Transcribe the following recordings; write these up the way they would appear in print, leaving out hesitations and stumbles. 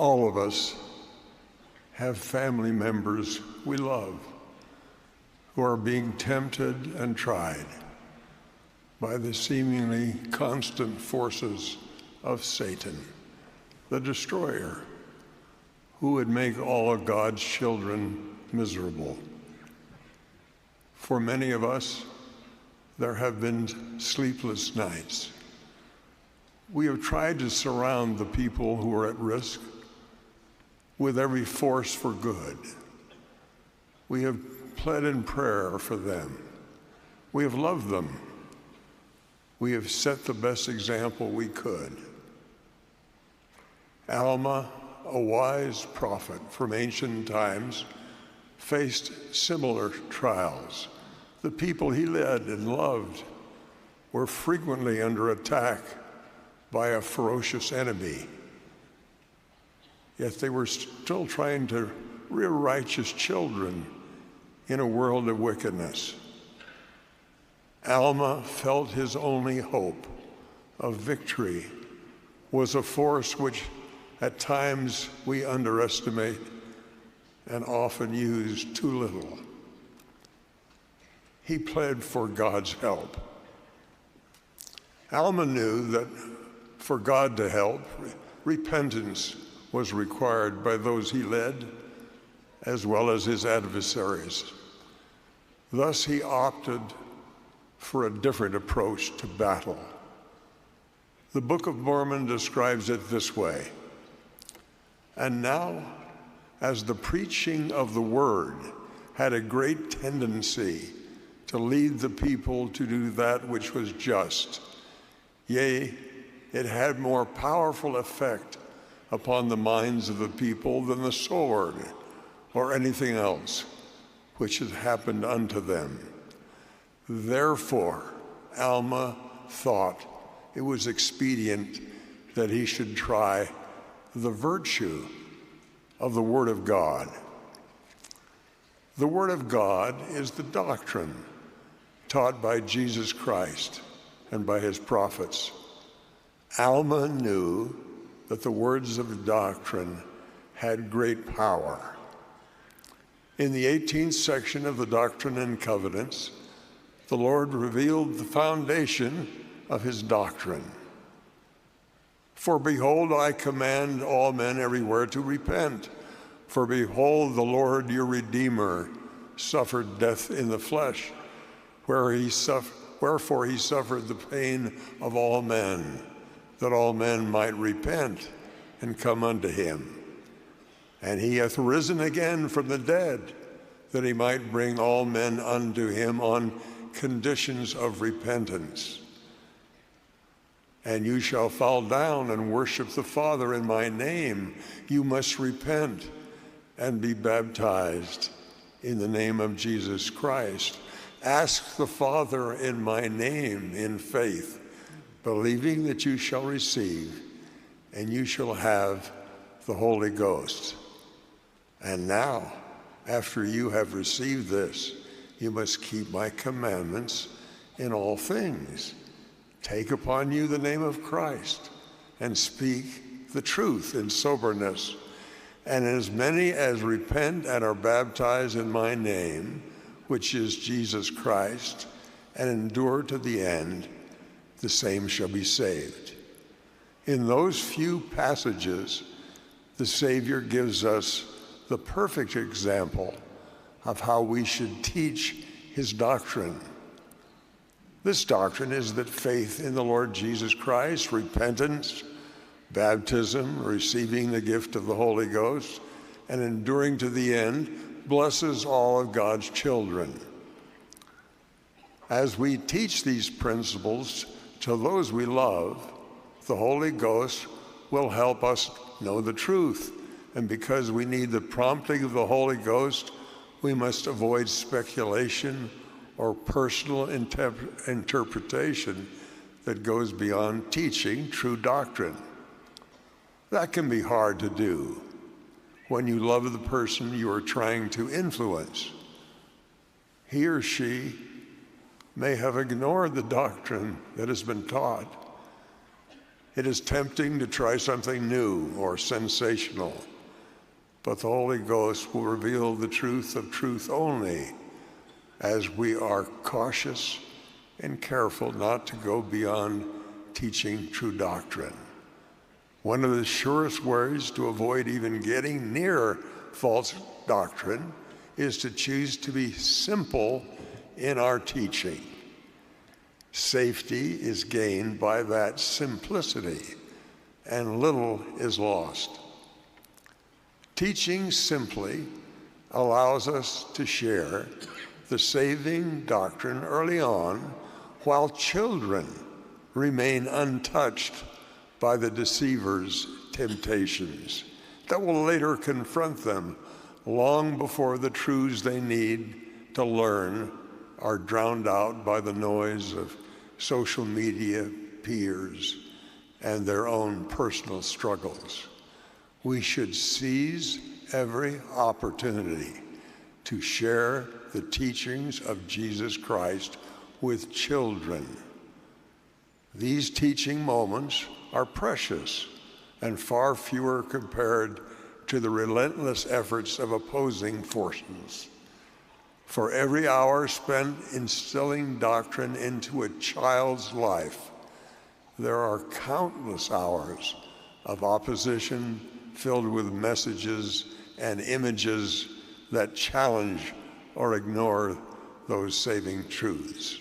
All of us have family members we love who are being tempted and tried by the seemingly constant forces of Satan, the destroyer, who would make all of God's children miserable. For many of us, there have been sleepless nights. We have tried to surround the people who are at risk with every force for good. We have pled in prayer for them. We have loved them. We have set the best example we could. Alma, a wise prophet from ancient times, faced similar trials. The people he led and loved were frequently under attack by a ferocious enemy. Yet they were still trying to rear righteous children in a world of wickedness. Alma felt his only hope of victory was a force which at times we underestimate and often use too little. He pled for God's help. Alma knew that for God to help, repentance was required by those he led, as well as his adversaries. Thus, he opted for a different approach to battle. The Book of Mormon describes it this way: "And now, as the preaching of the word had a great tendency to lead the people to do that which was just, yea, it had more powerful effect upon the minds of the people than the sword or anything else which had happened unto them. Therefore, Alma thought it was expedient that he should try the virtue of the Word of God." The Word of God is the doctrine taught by Jesus Christ and by his prophets. Alma knew that the words of the doctrine had great power. In the 18th section of the Doctrine and Covenants, the Lord revealed the foundation of his doctrine. "For behold, I command all men everywhere to repent. For behold, the Lord your Redeemer suffered death in the flesh, wherefore he suffered the pain of all men, that all men might repent and come unto him. And he hath risen again from the dead, that he might bring all men unto him on conditions of repentance. And you shall fall down and worship the Father in my name. You must repent and be baptized in the name of Jesus Christ. Ask the Father in my name in faith, believing that you shall receive, and you shall have the Holy Ghost. And now, after you have received this, you must keep my commandments in all things. Take upon you the name of Christ, and speak the truth in soberness. And as many as repent and are baptized in my name, which is Jesus Christ, and endure to the end, the same shall be saved." In those few passages, the Savior gives us the perfect example of how we should teach his doctrine. This doctrine is that faith in the Lord Jesus Christ, repentance, baptism, receiving the gift of the Holy Ghost, and enduring to the end blesses all of God's children. As we teach these principles to those we love, the Holy Ghost will help us know the truth. And because we need the prompting of the Holy Ghost, we must avoid speculation or personal interpretation that goes beyond teaching true doctrine. That can be hard to do when you love the person you are trying to influence. He or she may have ignored the doctrine that has been taught, It is tempting to try something new or sensational, but the Holy Ghost will reveal the truth of truth only as we are cautious and careful not to go beyond teaching true doctrine. One of the surest ways to avoid even getting near false doctrine is to choose to be simple in our teaching. Safety is gained by that simplicity, and little is lost. Teaching simply allows us to share the saving doctrine early on, while children remain untouched by the deceiver's temptations that will later confront them long before the truths they need to learn are drowned out by the noise of social media, peers, and their own personal struggles. We should seize every opportunity to share the teachings of Jesus Christ with children. These teaching moments are precious and far fewer compared to the relentless efforts of opposing forces. For every hour spent instilling doctrine into a child's life, there are countless hours of opposition filled with messages and images that challenge or ignore those saving truths.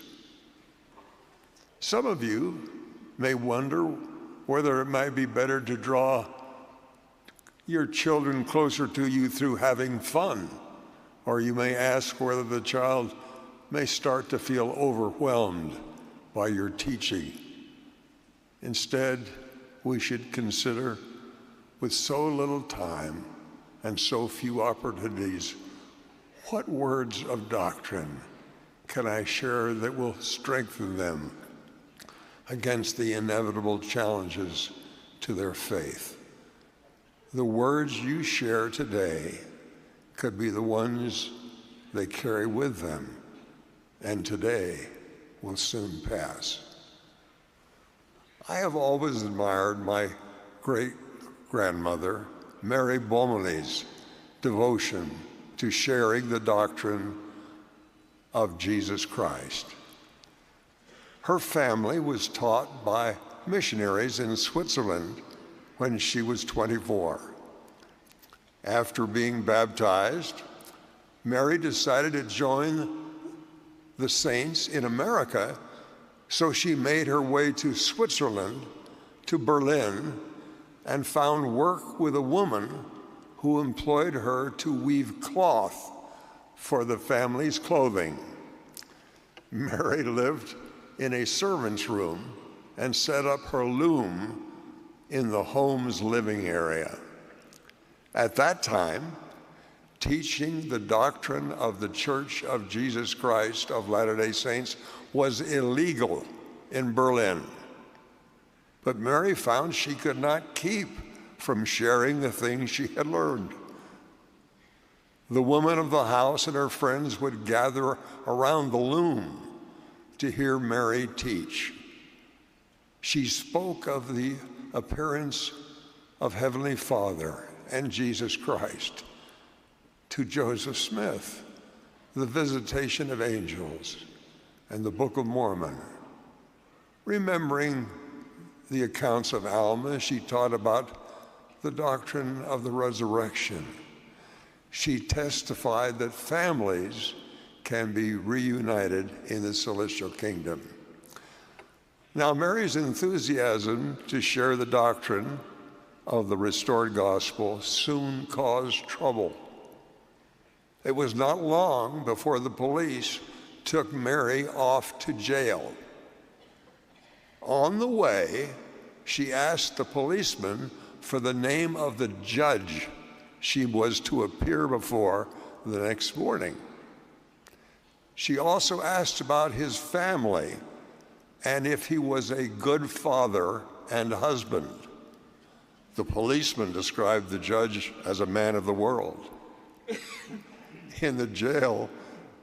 Some of you may wonder whether it might be better to draw your children closer to you through having fun, or you may ask whether the child may start to feel overwhelmed by your teaching. Instead, we should consider, with so little time and so few opportunities, what words of doctrine can I share that will strengthen them against the inevitable challenges to their faith? The words you share today could be the ones they carry with them, and today will soon pass. I have always admired my great-grandmother, Mary Bomley's devotion to sharing the doctrine of Jesus Christ. Her family was taught by missionaries in Switzerland when she was 24. After being baptized, Mary decided to join the saints in America, so she made her way to Switzerland, to Berlin, and found work with a woman who employed her to weave cloth for the family's clothing. Mary lived in a servant's room and set up her loom in the home's living area. At that time, teaching the doctrine of the Church of Jesus Christ of Latter-day Saints was illegal in Berlin. But Mary found she could not keep from sharing the things she had learned. The woman of the house and her friends would gather around the loom to hear Mary teach. She spoke of the appearance of Heavenly Father and Jesus Christ, to Joseph Smith, the visitation of angels, and the Book of Mormon. Remembering the accounts of Alma, she taught about the doctrine of the resurrection. She testified that families can be reunited in the celestial kingdom. Now, Mary's enthusiasm to share the doctrine of the restored gospel soon caused trouble. It was not long before the police took Mary off to jail. On the way, she asked the policeman for the name of the judge she was to appear before the next morning. She also asked about his family and if he was a good father and husband. The policeman described the judge as a man of the world. In the jail,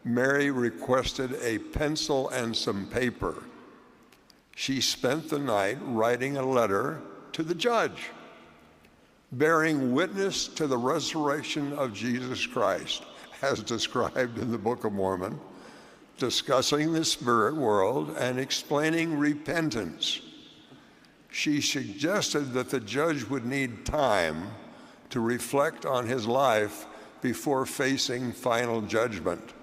Mary requested a pencil and some paper. she spent the night writing a letter to the judge, bearing witness to the resurrection of Jesus Christ, as described in the Book of Mormon, discussing the spirit world and explaining repentance. She suggested that the judge would need time to reflect on his life before facing final judgment.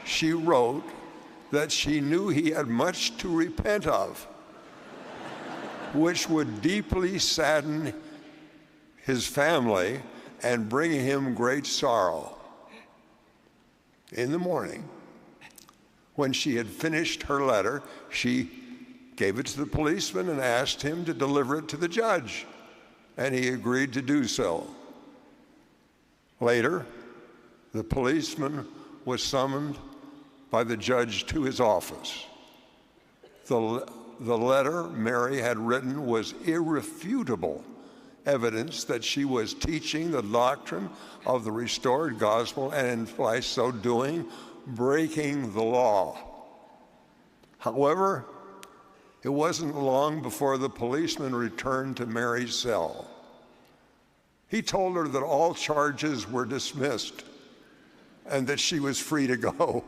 She wrote that she knew he had much to repent of, which would deeply sadden his family and bring him great sorrow. In the morning, when she had finished her letter, she gave it to the policeman and asked him to deliver it to the judge, and he agreed to do so. Later, the policeman was summoned by the judge to his office. The letter Mary had written was irrefutable evidence that she was teaching the doctrine of the restored gospel and by so doing, breaking the law. However, it wasn't long before the policeman returned to Mary's cell. He told her that all charges were dismissed and that she was free to go.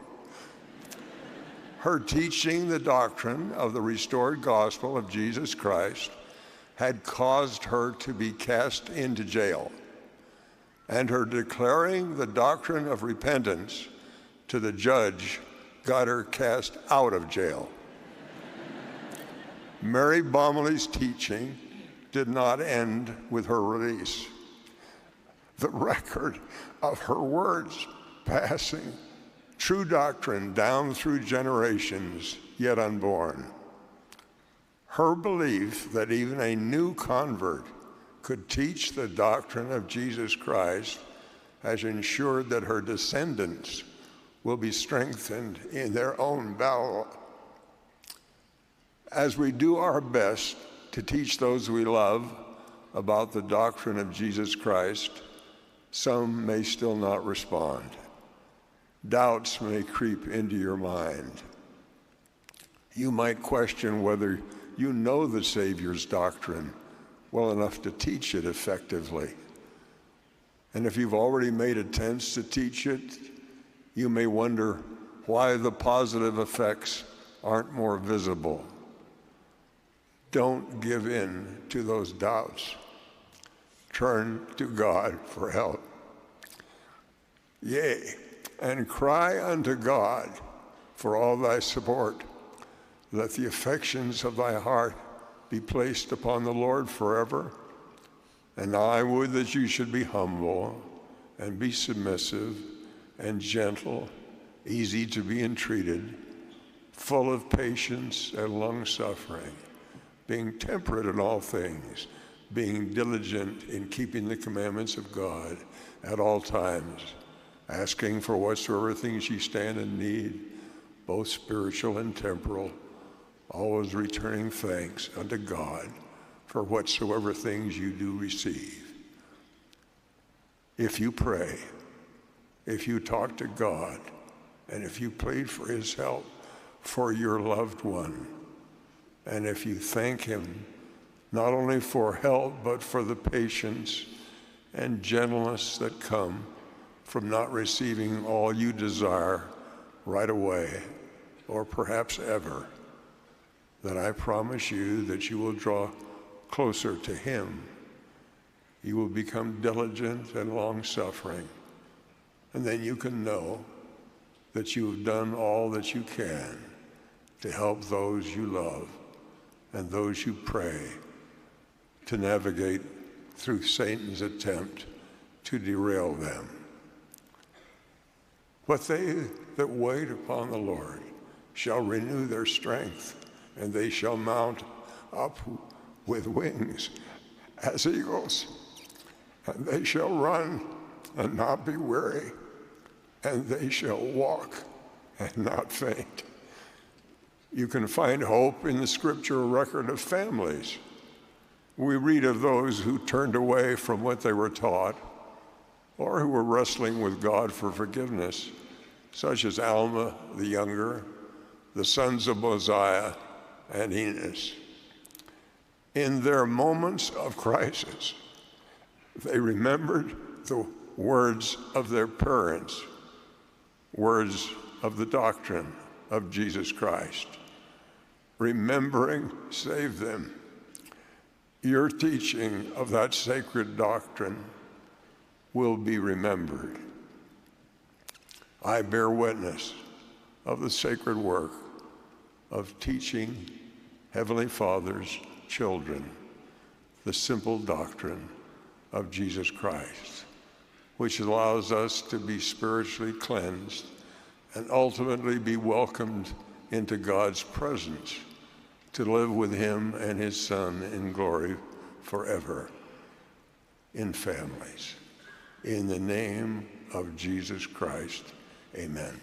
Her teaching the doctrine of the restored gospel of Jesus Christ had caused her to be cast into jail, and her declaring the doctrine of repentance to the judge got her cast out of jail. Mary Bomley's teaching did not end with her release. The record of her words passing true doctrine down through generations yet unborn. Her belief that even a new convert could teach the doctrine of Jesus Christ has ensured that her descendants will be strengthened in their own battle. As we do our best to teach those we love about the doctrine of Jesus Christ, some may still not respond. Doubts may creep into your mind. You might question whether you know the Savior's doctrine well enough to teach it effectively. And if you've already made attempts to teach it, you may wonder why the positive effects aren't more visible. Don't give in to those doubts. Turn to God for help. Yea, and cry unto God for all thy support. Let the affections of thy heart be placed upon the Lord forever. And I would that you should be humble and be submissive and gentle, easy to be entreated, full of patience and long-suffering, being temperate in all things, being diligent in keeping the commandments of God at all times, asking for whatsoever things ye stand in need, both spiritual and temporal, always returning thanks unto God for whatsoever things you do receive. If you pray, if you talk to God, and if you plead for his help for your loved one, and if you thank him not only for help, but for the patience and gentleness that come from not receiving all you desire right away, or perhaps ever, then I promise you that you will draw closer to him. You will become diligent and long-suffering, and then you can know that you have done all that you can to help those you love and those you pray to navigate through Satan's attempt to derail them. But they that wait upon the Lord shall renew their strength, and they shall mount up with wings as eagles, and they shall run and not be weary, and they shall walk and not faint. You can find hope in the scriptural record of families. We read of those who turned away from what they were taught, or who were wrestling with God for forgiveness, such as Alma the younger, the sons of Mosiah and Enos. In their moments of crisis, they remembered the words of their parents, words of the doctrine of Jesus Christ. Remembering saved them. Your teaching of that sacred doctrine will be remembered. I bear witness of the sacred work of teaching Heavenly Father's children the simple doctrine of Jesus Christ, which allows us to be spiritually cleansed and ultimately be welcomed into God's presence to live with him and his Son in glory forever in families. In the name of Jesus Christ, amen.